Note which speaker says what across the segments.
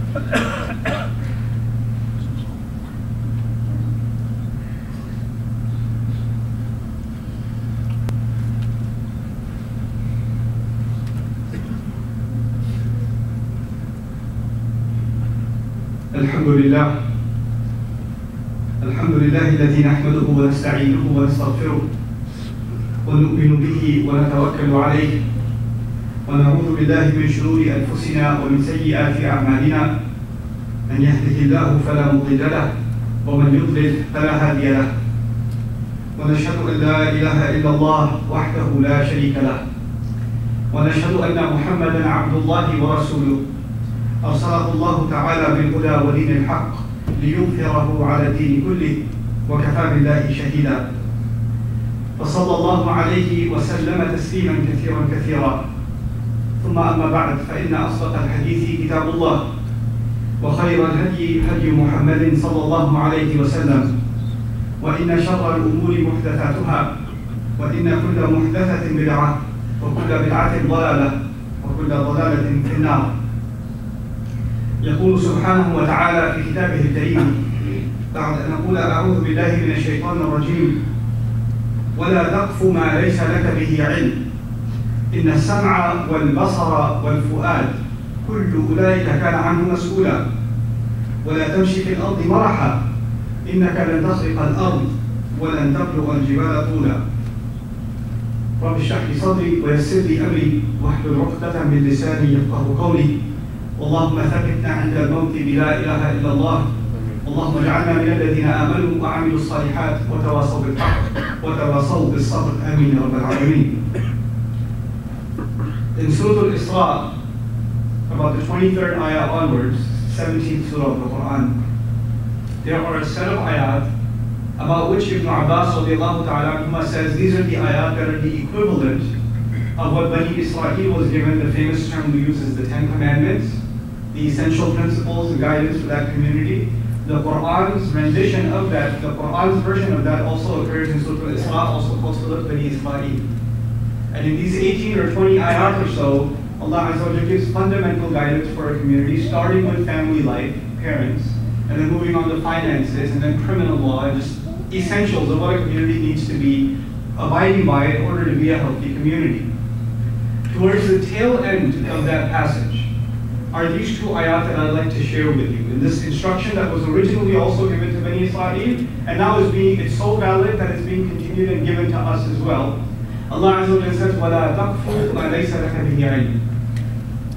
Speaker 1: الحمد لله الذي نحمده ونستعينه ونستغفره ونؤمن به ونتوكل عليه ونعوذ بالله من شرور أنفسنا ومن سيئات أعمالنا من يهده الله فلا مضل له ومن يضلل فلا هادي له ونشهد أن لا إله إلا الله وحده لا شريك له ونشهد أن محمدا عبد الله ورسوله أرسله الله تعالى بالهدى ودين الحق ليظهره على الدين كله وكفى بالله شهيدا وصلى الله عليه وسلم تسليما كثيرا كثيرا ثم أما بعد فإن أصدق الحديث كتاب الله وخير الهدي هدي محمد صلى الله عليه وسلم وإن شر الأمور محدثاتها وإن كل محدثة بدعة وكل بدعة ضلالة وكل ضلالة في النار. يقول سبحانه وتعالى في كتابه الكريم بعد أن نقول أعوذ بالله من الشيطان الرجيم ولا تقف ما ليس لك به علم إن السمع والبصر والفؤاد كل أولئك كان عنه مسؤولا ولا تمشي في الأرض مرحا إنك لن تخرق الأرض ولن تبلغ الجبال طولا رب اشرح لي صدري ويسر لي أمري واحلل عقدة من لساني يفقه قولي اللهم ثبتنا عند الموت بلا إله إلا الله اللهم اجعلنا من الذين آمنوا وعملوا الصالحات وتواصوا بالحق وتواصوا بالصبر آمين يا رب العالمين. In Surah Al-Isra, about the 23rd ayah onwards, 17th surah of the Quran, there are a set of ayat about which Ibn Abbas radiallahu ta'ala says these are the ayat that are the equivalent of what Bani Israel was given. The famous term we use is the Ten Commandments, the essential principles and guidance for that community. The Quran's rendition of that, the Quran's version of that also occurs in Surah Al-Isra, also called Surah Bani Israel. And in these 18 or 20 ayat or so, Allah Azza wa Jalla gives fundamental guidance for a community, starting with family life, parents, and then moving on to finances, and then criminal law, and just essentials of what a community needs to be abiding by in order to be a healthy community. Towards the tail end of that passage are these two ayat that I'd like to share with you. In this instruction that was originally also given to Bani Israel, and now it's so valid that it's being continued and given to us as well. Allah Azza wa Jalla says, وَلَا تَقْفُ مَا لَيْسَ لَكَ بِهِ عِلْمٍ.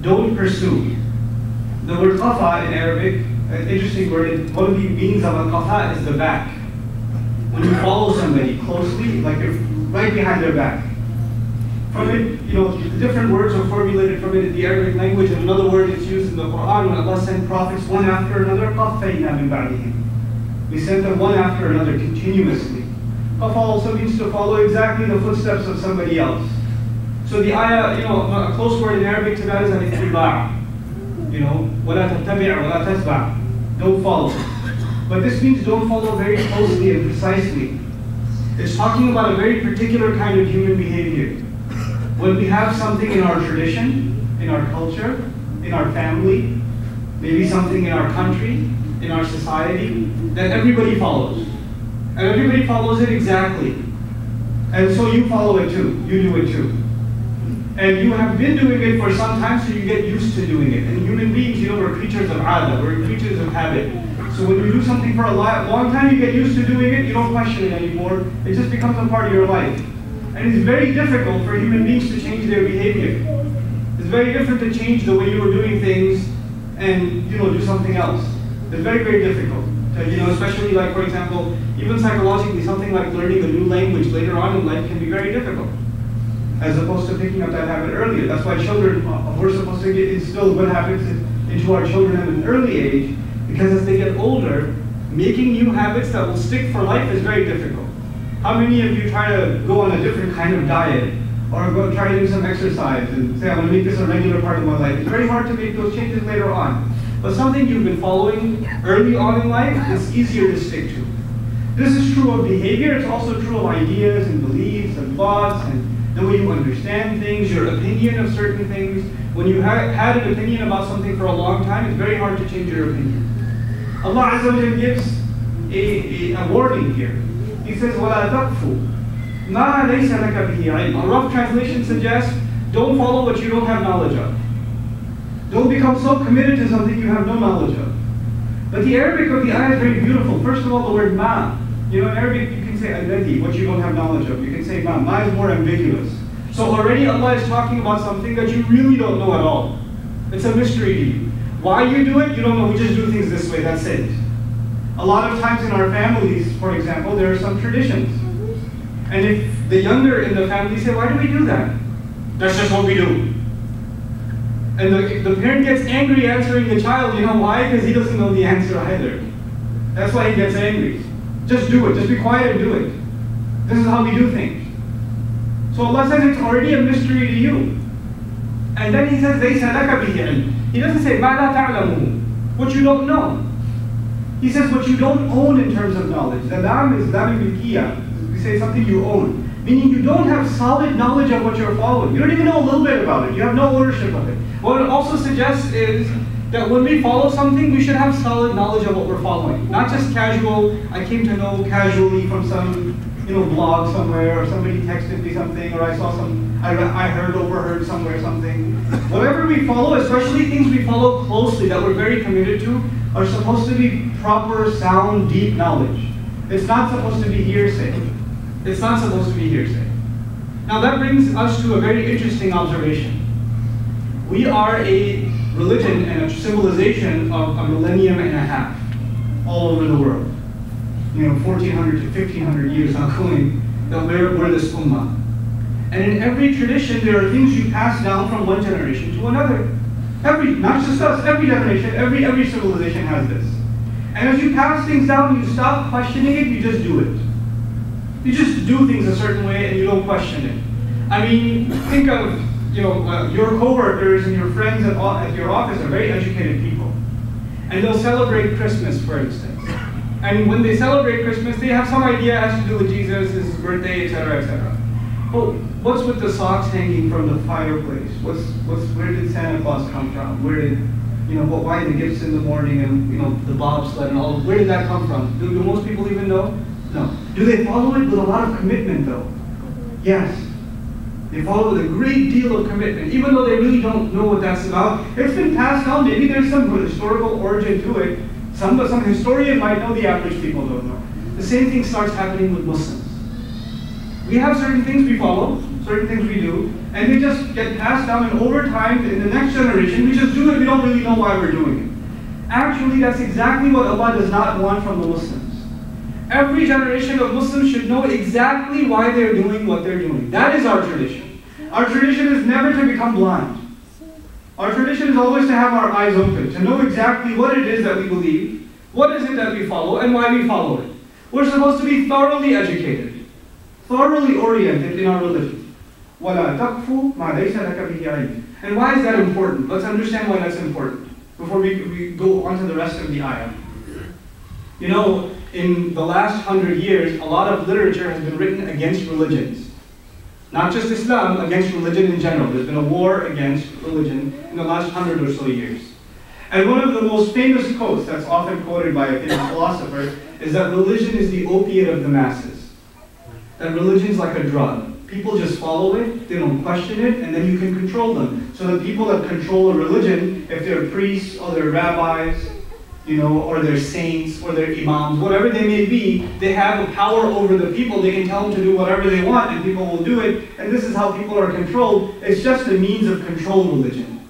Speaker 1: Don't pursue. The word qafa in Arabic, an interesting word, one of the meanings of al-qafa is the back. When you follow somebody closely, like you're right behind their back. From it, different words are formulated from it in the Arabic language, and another word is used in the Quran when Allah sent prophets one after another. قَفَّيْنَا مِن بَعْدِهِمْ. We sent them one after another continuously. Qafa also means to follow exactly the footsteps of somebody else. So the ayah, a close word in Arabic to that is al-ittiba'. وَلَا تَتَّبِعْ وَلَا تَتْبَعْ. Don't follow. But this means don't follow very closely and precisely. It's talking about a very particular kind of human behavior. When we have something in our tradition, in our culture, in our family, maybe something in our country, in our society, that everybody follows. And everybody follows it exactly. And so you follow it too. You do it too. And you have been doing it for some time, so you get used to doing it. And human beings, we're creatures of ada, we're creatures of habit. So when you do something for a long time, you get used to doing it, you don't question it anymore. It just becomes a part of your life. And it's very difficult for human beings to change their behavior. It's very different to change the way you were doing things and do something else. It's very, very difficult. Especially like, for example, even psychologically, something like learning a new language later on in life can be very difficult, as opposed to picking up that habit earlier. That's why children, we're supposed to instill good habits into our children at an early age, because as they get older, making new habits that will stick for life is very difficult. How many of you try to go on a different kind of diet, or go try to do some exercise and say, I'm going to make this a regular part of my life? It's very hard to make those changes later on. But something you've been following early on in life is easier to stick to. This is true of behavior, it's also true of ideas and beliefs and thoughts and the way you understand things, your opinion of certain things. When you had an opinion about something for a long time, it's very hard to change your opinion. Allah Azza wa Jalla gives a warning here. He says, وَلَا تَقْفُ مَا لَيْسَ لَكَ بِهِ عِلْمٌ. A rough translation suggests, don't follow what you don't have knowledge of. Don't become so committed to something you have no knowledge of. But the Arabic of the ayah is very beautiful. First of all, the word ma. In Arabic you can say alladhi, what you don't have knowledge of. You can say ma. Ma is more ambiguous. So already Allah is talking about something that you really don't know at all. It's a mystery to you. Why you do it, you don't know. We just do things this way, that's it. A lot of times in our families, for example, there are some traditions. And if the younger in the family say, why do we do that? That's just what we do. And the parent gets angry answering the child, you know why? Because he doesn't know the answer either. That's why he gets angry. Just do it, just be quiet and do it. This is how we do things. So Allah says it's already a mystery to you. And then He says, لَيْسَ لَكَ بِهِ عِلْمٌ. He doesn't say, مَا لَا تَعْلَمُهُ, what you don't know. He says what you don't own in terms of knowledge. The lam is lam milkiya. We say something you own. Meaning you don't have solid knowledge of what you're following. You don't even know a little bit about it. You have no ownership of it. What it also suggests is that when we follow something, we should have solid knowledge of what we're following. Not just casual, I came to know casually from some blog somewhere, or somebody texted me something, or I saw I heard, overheard somewhere something. Whatever we follow, especially things we follow closely that we're very committed to, are supposed to be proper, sound, deep knowledge. It's not supposed to be hearsay. It's not supposed to be hearsay. Now that brings us to a very interesting observation. We are a religion and a civilization of a millennium and a half all over the world. 1400 to 1500 years ongoing that we're this ummah. And in every tradition there are things you pass down from one generation to another. Not just us, every generation, every civilization has this. And as you pass things down, you stop questioning it, you just do it. You just do things a certain way and you don't question it. I mean, think of your coworkers and your friends at your office are very educated people. And they'll celebrate Christmas, for instance. And when they celebrate Christmas, they have some idea it has to do with Jesus, his birthday, etc., etc. But what's with the socks hanging from the fireplace? Where did Santa Claus come from? Where did, why the gifts in the morning and, the bobsled and all, where did that come from? Do most people even know? No. Do they follow it with a lot of commitment though? Yes. They follow with a great deal of commitment, even though they really don't know what that's about. It's been passed down, maybe there's some historical origin to it. Some historian might know, the average people don't know. The same thing starts happening with Muslims. We have certain things we follow, certain things we do, and they just get passed down, and over time, in the next generation, we just do it, we don't really know why we're doing it. Actually, that's exactly what Allah does not want from the Muslims. Every generation of Muslims should know exactly why they're doing what they're doing. That is our tradition. Our tradition is never to become blind. Our tradition is always to have our eyes open, to know exactly what it is that we believe, what is it that we follow, and why we follow it. We're supposed to be thoroughly educated, thoroughly oriented in our religion. وَلَا تَقْفُ مَا لَيْسَ لَكَ بِهِ عِلْمٌ. And why is that important? Let's understand why that's important before we go on to the rest of the ayah. In the last 100 years, a lot of literature has been written against religions. Not just Islam, against religion in general. There's been a war against religion in the last 100 or so years. And one of the most famous quotes that's often quoted by a famous philosopher is that religion is the opiate of the masses. That religion is like a drug. People just follow it, they don't question it, and then you can control them. So the people that control a religion, if they're priests or they're rabbis, or they're saints or they're imams, whatever they may be, they have a power over the people. They can tell them to do whatever they want and people will do it. And this is how people are controlled. It's just a means of control religion.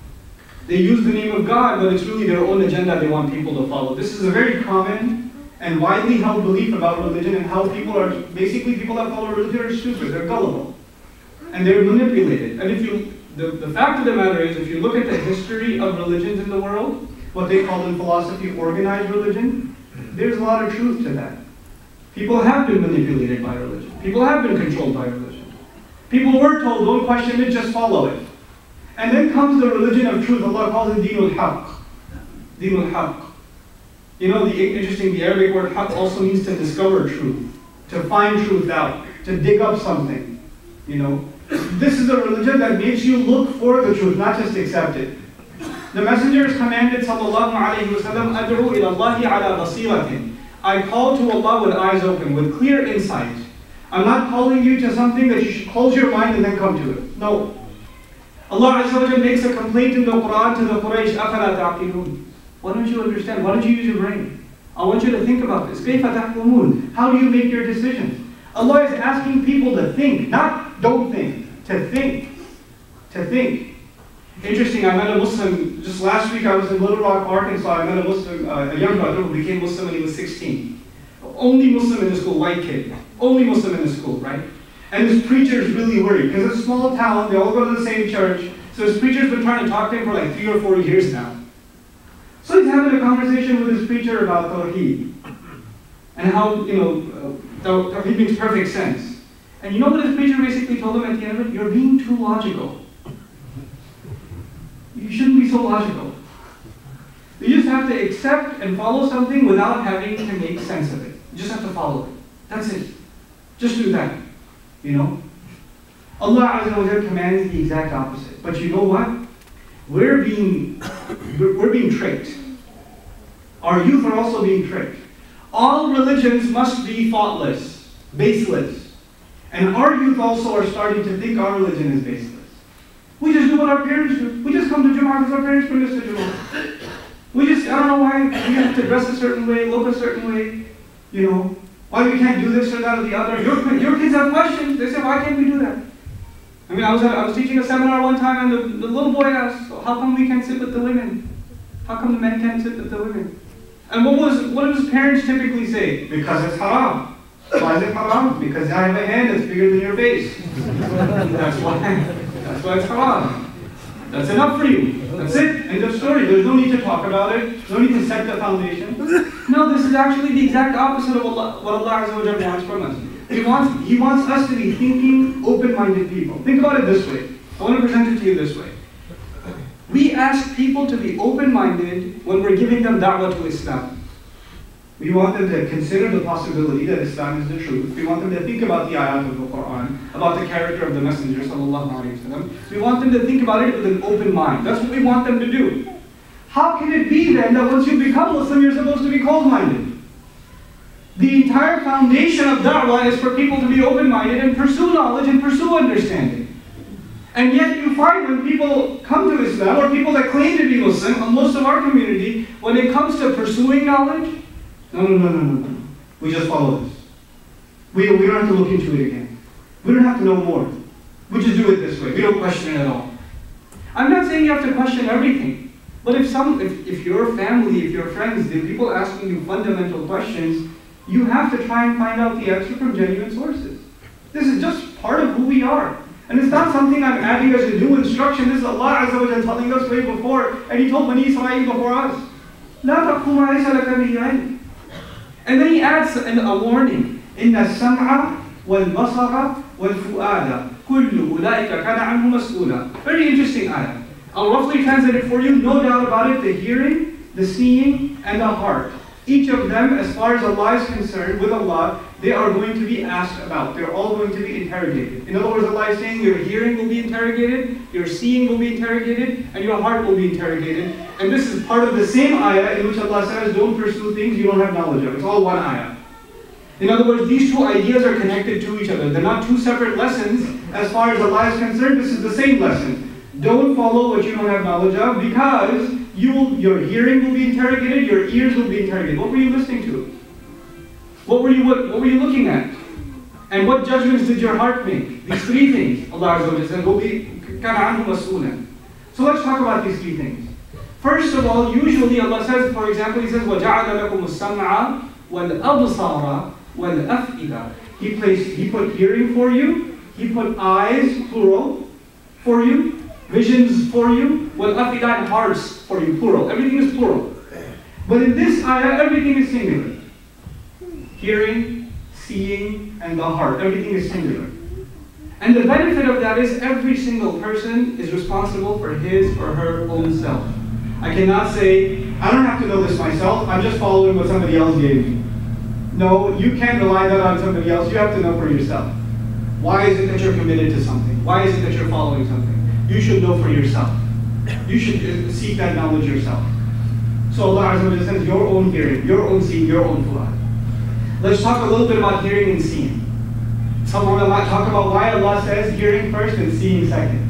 Speaker 1: They use the name of God, but it's really their own agenda they want people to follow. This is a very common and widely held belief about religion, and how people that follow religion are stupid, they're gullible. And they're manipulated. And the fact of the matter is, if you look at the history of religions in the world, what they call in philosophy organized religion, there's a lot of truth to that. People have been manipulated by religion. People have been controlled by religion. People were told, don't question it, just follow it. And then comes the religion of truth. Allah calls it Dinul Haqq. Dinul Haqq. The Arabic word haqq also means to discover truth, to find truth out, to dig up something, This is a religion that makes you look for the truth, not just accept it. The Messenger is commanded, sallallahu alayhi wa sallam, أَدْعُوا إِلَى اللَّهِ عَلَى بَصِيرَةٍ. I call to Allah with eyes open, with clear insight. I'm not calling you to something that you should close your mind and then come to it. No. Allah Azza wa Jalla makes a complaint in the Quran to the Quraysh, أَفَلَا تَعْقِلُونَ. Why don't you understand? Why don't you use your brain? I want you to think about this. كَيْفَ تَحْكُمُونَ. How do you make your decisions? Allah is asking people to think, not don't think, to think. To think. Interesting, I met a Muslim, just last week I was in Little Rock, Arkansas. I met a Muslim, a young brother who became Muslim when he was 16. Only Muslim in the school, white kid. Only Muslim in the school, right? And his preacher is really worried, because it's a small town, they all go to the same church. So his preacher's been trying to talk to him for like 3 or 4 years now. So he's having a conversation with his preacher about Tawheed. And how, Tawheed makes perfect sense. And you know what his preacher basically told him at the end of it? You're being too logical. You shouldn't be so logical. You just have to accept and follow something without having to make sense of it. You just have to follow it. That's it. Just do that. Allah Azza wa Jalla commands the exact opposite. But you know what? We're being tricked. Our youth are also being tricked. All religions must be thoughtless, baseless. And our youth also are starting to think our religion is baseless. We just do what our parents do. We just come to Jummah because our parents bring us to Jummah. We just, I don't know why we have to dress a certain way, look a certain way, why we can't do this or that or the other. Your kids have questions. They say, why can't we do that? I mean, I was teaching a seminar one time and the little boy asked, how come we can't sit with the women? How come the men can't sit with the women? And what do his parents typically say? Because it's haram. Why is it haram? Because I have a hand that's bigger than your face. That's why it's haram. That's enough for you. That's it. End of story. There's no need to talk about it. No need to set the foundation. No, this is actually the exact opposite of what Allah Azza wa Jalla wants from us. He wants us to be thinking, open-minded people. Think about it this way. I want to present it to you this way. We ask people to be open-minded when we're giving them da'wah to Islam. We want them to consider the possibility that Islam is the truth. We want them to think about the ayat of the Quran, about the character of the Messenger sallallahu alaihi wasallam. We want them to think about it with an open mind. That's what we want them to do. How can it be then that once you become Muslim, you're supposed to be closed-minded? The entire foundation of da'wah is for people to be open-minded and pursue knowledge and pursue understanding. And yet you find when people come to Islam, or people that claim to be Muslim, most of our community, when it comes to pursuing knowledge, no. We just follow this. We don't have to look into it again. We don't have to know more. We just do it this way. We don't question it at all. I'm not saying you have to question everything. But if your family, if your friends, the people asking you fundamental questions, you have to try and find out the answer from genuine sources. This is just part of who we are. And it's not something I'm adding as a new instruction. This is Allah Azza wa Jalla telling us way before. And He told Bani Israel before us. لا تقف ما ليس لك به علم. And then He adds a warning. إن السمع والبصر والفؤاد كل أولئك كان عنه مسؤولا. Very interesting ayah. I'll roughly translate it for you. No doubt about it, the hearing, the seeing, and the heart. Each of them, as far as Allah is concerned, with Allah, they are going to be asked about. They're all going to be interrogated. In other words, Allah is saying your hearing will be interrogated, your seeing will be interrogated, and your heart will be interrogated. And this is part of the same ayah in which Allah says, don't pursue things you don't have knowledge of. It's all one ayah. In other words, these two ideas are connected to each other. They're not two separate lessons. As far as Allah is concerned, this is the same lesson. Don't follow what you don't have knowledge of, because your hearing will be interrogated, your ears will be interrogated. What were you listening to? What were you looking at? And what judgments did your heart make? These three things, Allah Azza wa Jalla said, will be كَانَ عَنْهُ مَسْئُولًا. So let's talk about these three things. First of all, usually Allah says, for example, He says, وَجَعَلَ لَكُمُ السَّمْعَ وَالْأَبْصَارَ وَالْأَفْئِدَةَ. He put hearing for you, He put eyes, plural, for you, visions for you, وَالْأَفْئِدَةَ, and hearts for you, plural. Everything is plural. But in this ayah, everything is singular. Hearing, seeing, and the heart. Everything is singular. And the benefit of that is every single person is responsible for his or her own self. I cannot say, I don't have to know this myself, I'm just following what somebody else gave me. No, you can't rely that on somebody else, you have to know for yourself. Why is it that you're committed to something? Why is it that you're following something? You should know for yourself. You should seek that knowledge yourself. So Allah Azza wa Jalla says, your own hearing, your own seeing, your own fu'ad. Let's talk a little bit about hearing and seeing. Some ulama talk about why Allah says hearing first and seeing second.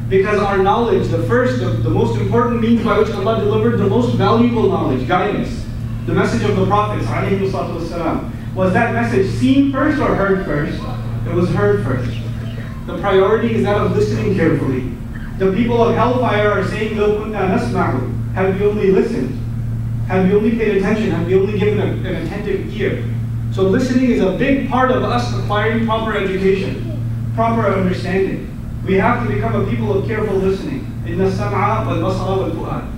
Speaker 1: Because our knowledge, the most important means by which Allah delivered the most valuable knowledge, guidance, the message of the prophets, ﷺ, was that message seen first or heard first? It was heard first. The priority is that of listening carefully. The people of hellfire are saying, لَوْ كُنَّا نَسْمَعُ. Have you only listened? Have you only paid attention? Have you only given an attentive ear? So listening is a big part of us acquiring proper education, proper understanding. We have to become a people of careful listening. إِنَّ السَّمْعَ وَالْبَصَرَ وَالْفُؤَادِ.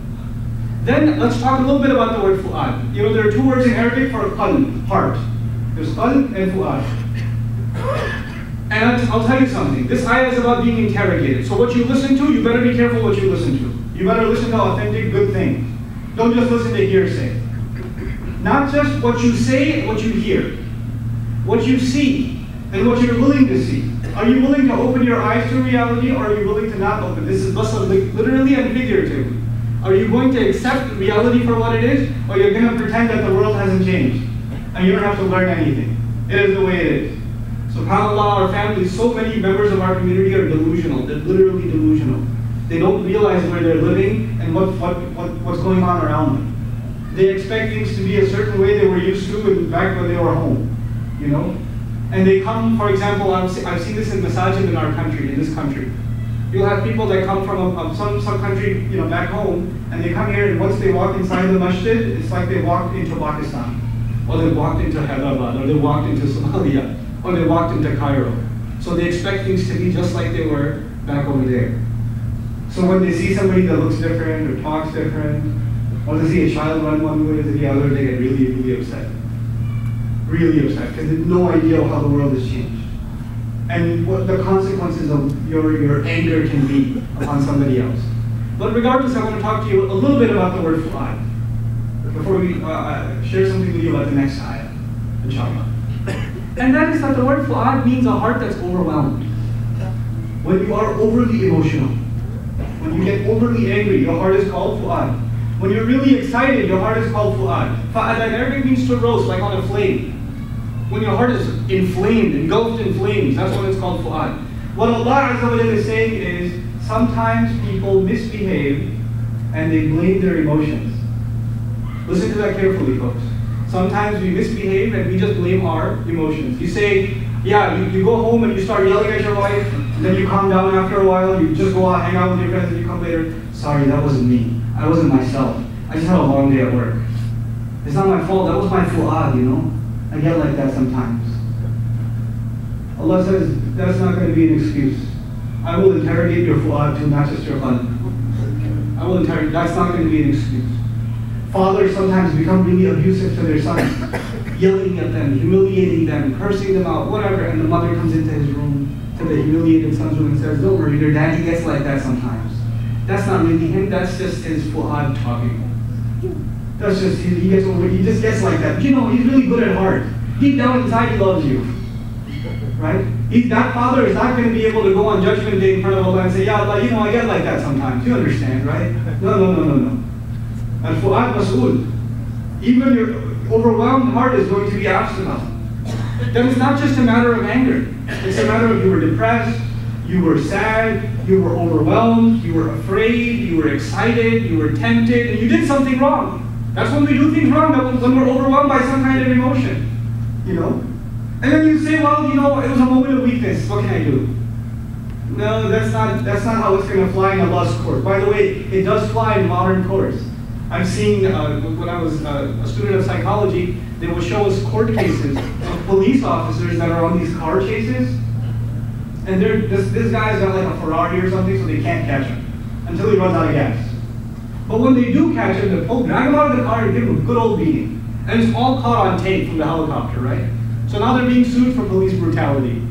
Speaker 1: Then let's talk a little bit about the word fu'ad. You know, there are two words in Arabic for qalb, heart. There's qalb and fu'ad. And I'll tell you something. This ayah is about being interrogated. So what you listen to, you better be careful what you listen to. You better listen to authentic, good things. Don't just listen to hearsay. Not just what you say and what you hear. What you see and what you're willing to see. Are you willing to open your eyes to reality, or are you willing to not open? This is basar, literally and figuratively. Are you going to accept reality for what it is, or you're going to pretend that the world hasn't changed and you don't have to learn anything? It is the way it is. SubhanAllah, our family, so many members of our community are delusional. They're literally delusional. They don't realize where they're living and what's going on around them. They expect things to be a certain way they were used to back when they were home, you know? And they come, for example, I've seen this in masajid in our country, in this country. You'll have people that come from some country, you know, back home, and they come here, and once they walk inside the masjid, it's like they walked into Pakistan, or they walked into Hyderabad, or they walked into Somalia, or they walked into Cairo. So they expect things to be just like they were back over there. So when they see somebody that looks different, or talks different, or they see a child run one way to the other, they get really, really upset. Really upset, because they have no idea how the world has changed. And what the consequences of your anger can be upon somebody else. But regardless, I want to talk to you a little bit about the word fu'ad before we share something with you about the next ayah, inshallah. And that is that the word fu'ad means a heart that's overwhelmed. When you are overly emotional, when you get overly angry, your heart is called fu'ad. When you're really excited, your heart is called fu'ad. Fa'ad in Arabic means to roast, like on a flame. When your heart is inflamed, engulfed in flames, that's when it's called fu'ad. What Allah Azza wa Jalla is saying is, sometimes people misbehave and they blame their emotions. Listen to that carefully, folks. Sometimes we misbehave and we just blame our emotions. You say, yeah, you go home and you start yelling at your wife, and then you calm down after a while, you just go out, hang out with your friends, and you come later, sorry, that wasn't me. I wasn't myself. I just had a long day at work. It's not my fault, that was my fu'ad, you know? I get like that sometimes. Allah says, that's not going to be an excuse. I will interrogate your fu'ad too, not just your qalb. I will interrogate, that's not going to be an excuse. Fathers sometimes become really abusive to their sons, yelling at them, humiliating them, cursing them out, whatever, and the mother comes into his room, to the humiliated son's room, and says, don't worry, your daddy gets like that sometimes. That's not really him, that's just his fu'ad talking. That's just, he just gets like that. You know, he's really good at heart. Deep down inside, he loves you. Right? That father is not going to be able to go on Judgment Day in front of Allah and say, yeah, Allah, you know, I get like that sometimes. You understand, right? No. And fu'ad mas'ul. Even your overwhelmed heart is going to be asked about. Then it's not just a matter of anger. It's a matter of you were depressed, you were sad, you were overwhelmed, you were afraid, you were excited, you were tempted, and you did something wrong. That's when we do things wrong, when we're overwhelmed by some kind of emotion, you know? And then you say, well, you know, it was a moment of weakness, what can I do? No, that's not how it's going to fly in Allah's court. By the way, it does fly in modern courts. I've seen, when I was a student of psychology, they will show us court cases of police officers that are on these car chases, and this guy's got like a Ferrari or something, so they can't catch him until he runs out of gas. But when they do catch him, they drag him out of the car and give him a good old beating. And it's all caught on tape from the helicopter, right? So now they're being sued for police brutality.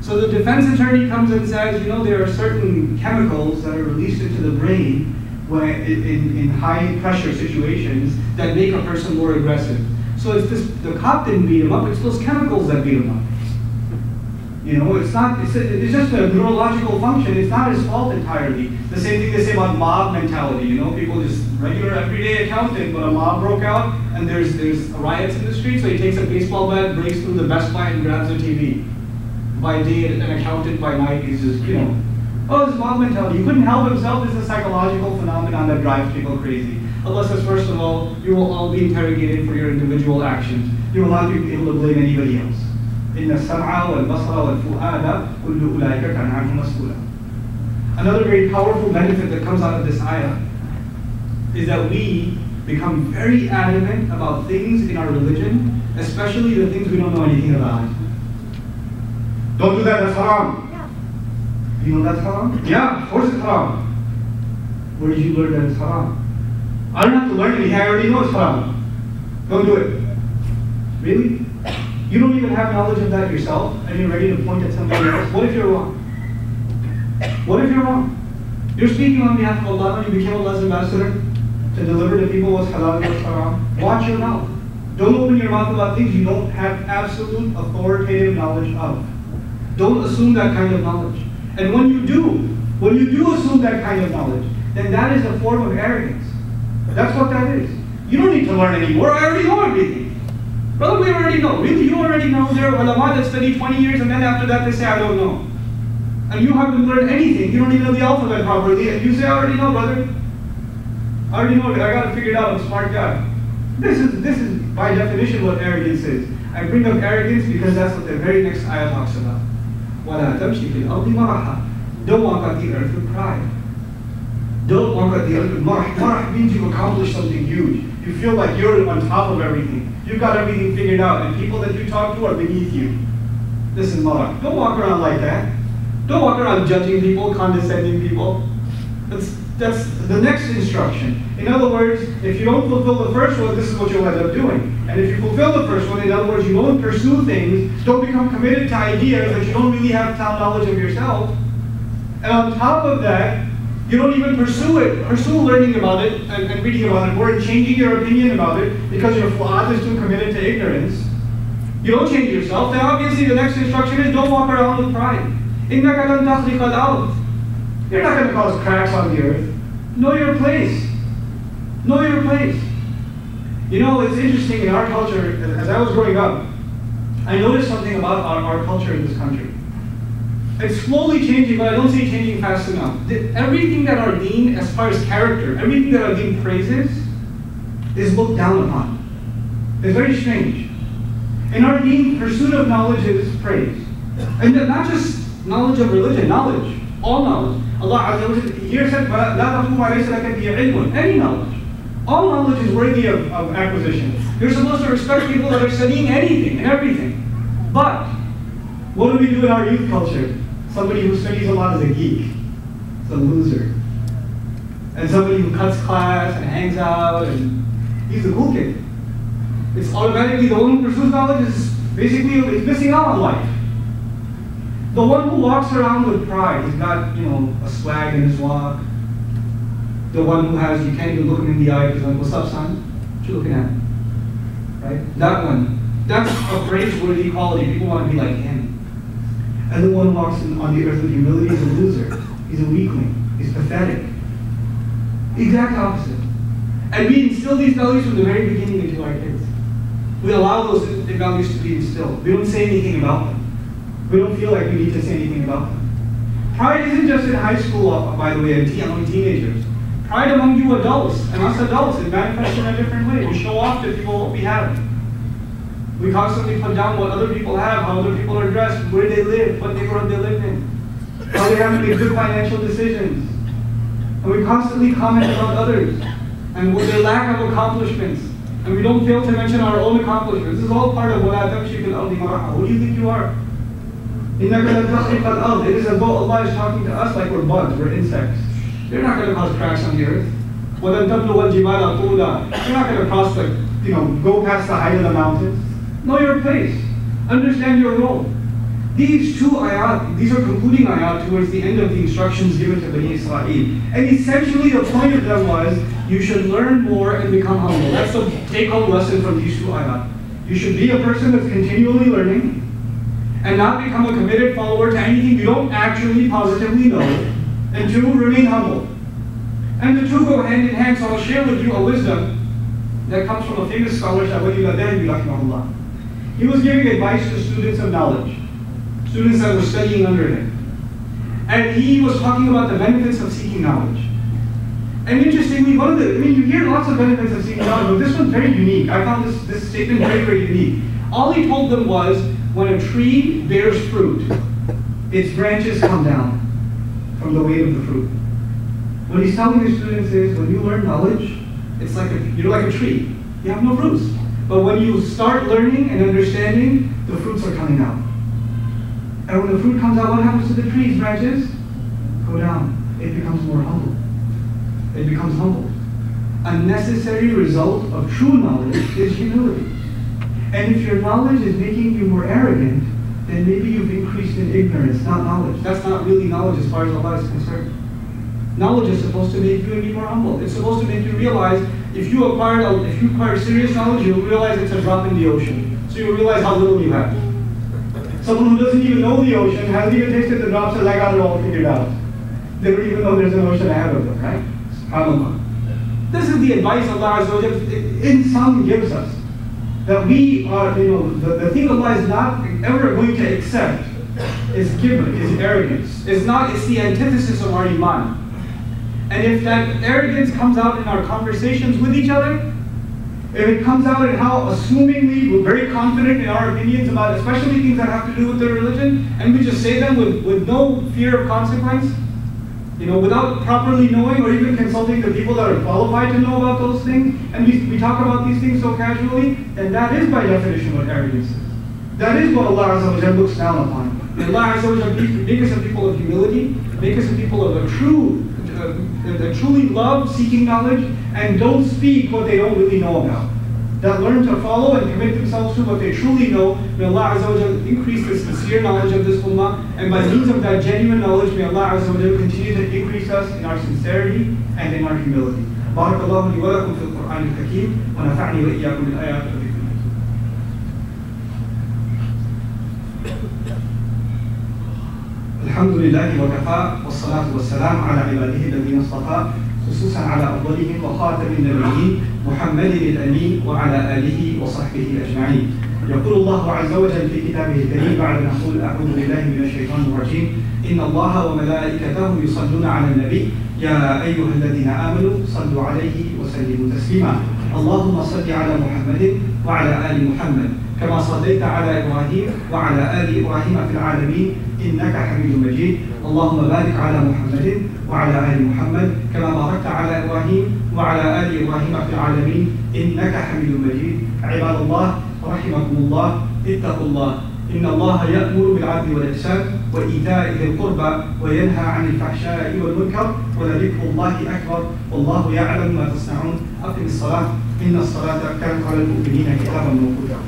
Speaker 1: So the defense attorney comes and says, you know, there are certain chemicals that are released into the brain when in high pressure situations that make a person more aggressive. So it's the cop didn't beat him up, it's those chemicals that beat him up. You know, it's just a neurological function. It's not his fault entirely. The same thing they say about mob mentality. You know, people just regular everyday accountant, but a mob broke out and there's riots in the street, so he takes a baseball bat, breaks through the Best Buy and grabs a TV. By day, an accountant, by night, he's just, you know, oh, it's mob mentality. He couldn't help himself. It's a psychological phenomenon that drives people crazy. Allah says, first of all, you will all be interrogated for your individual actions. You will not be able to blame anybody else. Another very powerful benefit that comes out of this ayah is that we become very adamant about things in our religion, especially the things we don't know anything about. Don't do that, that's haram. Yeah. You know that's haram? Yeah, of course it's haram. Where did you learn that it's haram? I don't have to learn anything, I already know it's haram. Don't do it. Really? You don't even have knowledge of that yourself, and you're ready to point at somebody else? What if you're wrong? What if you're wrong? You're speaking on behalf of Allah and you became Allah's ambassador to deliver to people what's halal and what's haram. Watch your mouth. Don't open your mouth about things you don't have absolute authoritative knowledge of. Don't assume that kind of knowledge. And when you do assume that kind of knowledge, then that is a form of arrogance. That's what that is. You don't need to learn anymore. I already know everything. Brother, we already know. Really, you already know. There are ulama that study 20 years and then after that they say, I don't know. And you haven't learned anything. You don't even know the alphabet properly. And you say, I already know, brother. I already know it. I got to figure it out. I'm a smart guy. This is by definition what arrogance is. I bring up arrogance because that's what the very next ayah talks about. وَلَا تَمْشِ فِي الْأَرْضِ مَرَحًا. Don't walk on the earth with pride. Don't walk on the earth with marah. Marah means you've accomplished something huge. You feel like you're on top of everything. You've got everything figured out, and people that you talk to are beneath you. This is marah. Don't walk around like that. Don't walk around judging people, condescending people. That's the next instruction. In other words, if you don't fulfill the first one, this is what you'll end up doing. And if you fulfill the first one, in other words, you don't pursue things, don't become committed to ideas that you don't really have sound knowledge of yourself. And on top of that, you don't even pursue learning about it and reading about it, or changing your opinion about it because your fu'ad is too committed to ignorance. You don't change yourself. Then obviously the next instruction is don't walk around with pride. إِنَّكَ لَن تَخْلِقَ الْأَرْضِ. You're not going to cause cracks on the earth. Know your place. Know your place. You know, it's interesting in our culture, as I was growing up, I noticed something about our culture in this country. It's slowly changing, but I don't see it changing fast enough. Everything that our deen, as far as character, everything that our deen praises, is looked down upon. It's very strange. In our deen, pursuit of knowledge is praised. And not just knowledge of religion, knowledge, all knowledge. Allah Azza wa Jalla here said, لَا تَقُومَ عَلَيْسَ لَكَ بِهِ عِلْمٌ. Any knowledge. All knowledge is worthy of acquisition. You're supposed to respect people that are studying anything and everything. But, what do we do in our youth culture? Somebody who studies a lot is a geek. It's a loser. And somebody who cuts class and hangs out, and he's a cool kid. It's automatically the one who pursues knowledge is basically missing out on life. The one who walks around with pride, he's got, a swag in his walk. The one who has, you can't even look him in the eye because like, what's up, son? What you looking at? Right? That one. That's a praiseworthy quality. People want to be like him. And the one who walks on the earth with humility is a loser. He's a weakling. He's pathetic. Exact opposite. And we instill these values from the very beginning into our kids. We allow those values to be instilled. We don't say anything about them. We don't feel like we need to say anything about them. Pride isn't just in high school, by the way, and among teenagers. Pride among you adults, and us adults, it manifests in a different way. We show off to people what we have. We constantly put down what other people have, how other people are dressed, where they live, what neighborhood they live in, how they have to make good financial decisions. And we constantly comment about others, and their lack of accomplishments. And we don't fail to mention our own accomplishments. This is all part of وَلَا تَمْشِ فِي الْأَرْضِ مَرَحًا. Who do you think you are? إِنَّكَ لَن تَخْلِقَ الْأَرْضِ. It is as though Allah is talking to us like we're bugs, we're insects. They're not going to cause cracks on the earth. وَلَن تَبْلُغَ الْجِبَالَ طُولًا. You're not going to cross go past the height of the mountains. Know your place. Understand your role. These two ayat, these are concluding ayat towards the end of the instructions given to Bani Israel. And essentially the point of them was, you should learn more and become humble. That's the take-home lesson from these two ayat. You should be a person that's continually learning, and not become a committed follower to anything you don't actually positively know, and 2, remain humble. And the 2 go hand in hand, so I'll share with you a wisdom that comes from a famous scholar, rahimahullah. He was giving advice to students of knowledge, students that were studying under him. And he was talking about the benefits of seeking knowledge. And interestingly, you hear lots of benefits of seeking knowledge, but this one's very unique. I found this statement very, very unique. All he told them was, when a tree bears fruit, its branches come down from the weight of the fruit. What he's telling his students is, when you learn knowledge, it's like you're like a tree. You have no fruits. But when you start learning and understanding, the fruits are coming out. And when the fruit comes out, what happens to the tree's branches? Go down. It becomes more humble. It becomes humble. A necessary result of true knowledge is humility. And if your knowledge is making you more arrogant, then maybe you've increased in ignorance, not knowledge. That's not really knowledge as far as Allah is concerned. Knowledge is supposed to make you and me more humble. It's supposed to make you realize, if you acquire serious knowledge, you'll realize it's a drop in the ocean. So you'll realize how little you have. Someone who doesn't even know the ocean, hasn't even tasted the drops, says, I got it all figured out. They don't even know there's an ocean ahead of them, right? SubhanAllah. This is the advice Allah Azza wa Jalla in sum gives us. That we are, the thing Allah is not ever going to accept is kibr, is arrogance. It's the antithesis of our iman. And if that arrogance comes out in our conversations with each other, if it comes out in how assumingly we're very confident in our opinions about especially things that have to do with their religion, and we just say them with no fear of consequence, without properly knowing or even consulting the people that are qualified to know about those things, and we talk about these things so casually, then that is by definition what arrogance is. That is what Allah Azza wa Jalla looks down upon. And Allah Azza wa Jalla make us a people of humility, make us a people of that truly love seeking knowledge and don't speak what they don't really know about. That learn to follow and commit themselves to what they truly know. May Allah Azza wa Jalla increase the sincere knowledge of this ummah, and by means of that genuine knowledge, may Allah Azza wa Jalla continue to increase us in our sincerity and in our humility. Barakallahu li wa lakum fil Qur'an al-Hakim, wa nafa'ni wa iyyakum bil ayat wa dhikr. الحمد لله وكفى والصلاة والسلام على عباده الذين اصطفى خصوصا على أفضلهم وخاتم النبيين محمد الأمين وعلى آله وصحبه أجمعين. يقول الله عز وجل في كتابه الكريم بعد أن نقول أعوذ بالله من الشيطان الرجيم إن الله وملائكته يصلون على النبي يا أيها الذين آمنوا صلوا عليه وسلموا تسليما. اللهم صل على محمد وعلى آل محمد كما صليت على إبراهيم وعلى آل إبراهيم في العالمين إنك حميد مجيد. اللهم بارك على محمد وعلى آل محمد كما باركت على إبراهيم وعلى آل إبراهيم في العالمين إنك حميد مجيد. عباد الله رحمكم الله اتقوا الله إن الله يأمر بالعدل والإحسان وإيتاء ذي القربى وينهى عن الفحشاء والمنكر ولذكر الله أكبر والله يعلم ما تصنعون. أقم الصلاة إن الصلاة كانت على المؤمنين كتابا موقوتا.